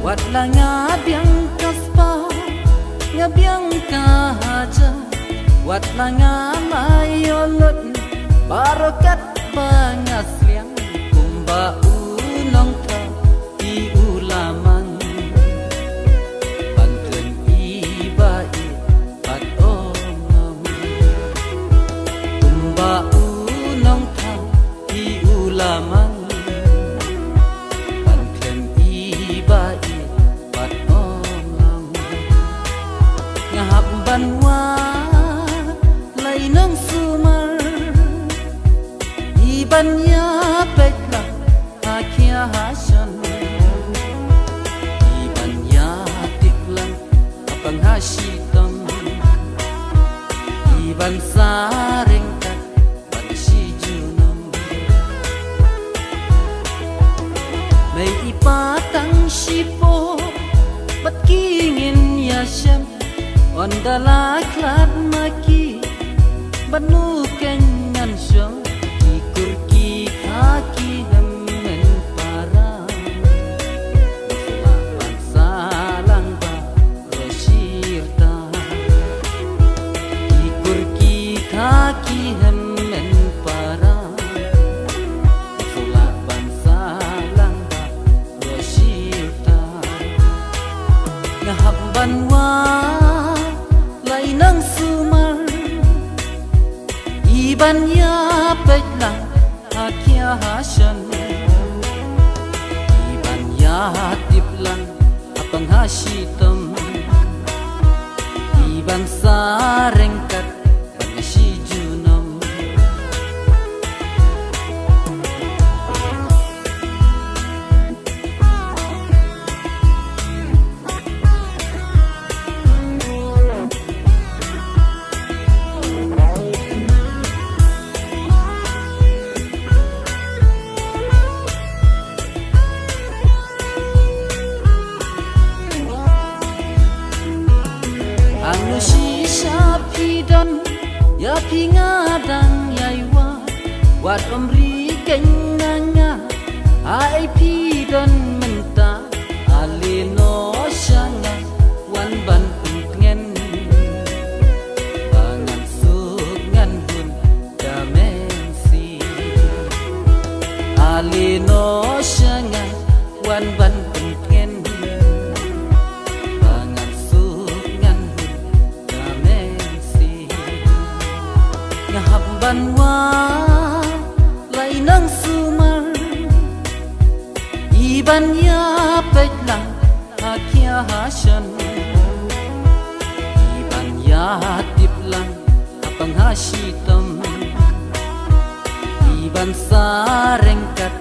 Watla nga biang kaspa, nga biang kahaja. Watla nga mayolot, barokat bangasliang. Kumba unong ka, iulaman. Pantun ibai, patongam. Kumba unong ka, iulaman. Banwa lainang sumar ibanya pekla akhia hasan ibanya tiklang apang hasitam iban sarengkat pansi junam may ipatang sipo bat kingin yasam Ondala klat maki banu kenyan syong ikur ki kaki hemen para selapan salang ba rosirta ikur ki kaki hemen para selapan salang ba rosirta ngahabban wa nang sumar ibanya peklang akhia hasan ibanya tiplang apang hasitam iban sarengkat panisi junam Anu sisa pidon ya pingadang yaiwa wat omri kenyanya ai pidon menta alino syanga wan ban pengen bangan sugan hun damensi alino syanga wan ban pengen banwa lainang sumar ibanya peklang akhia hasan ibanya tiplang apang hasitam iban sarengkat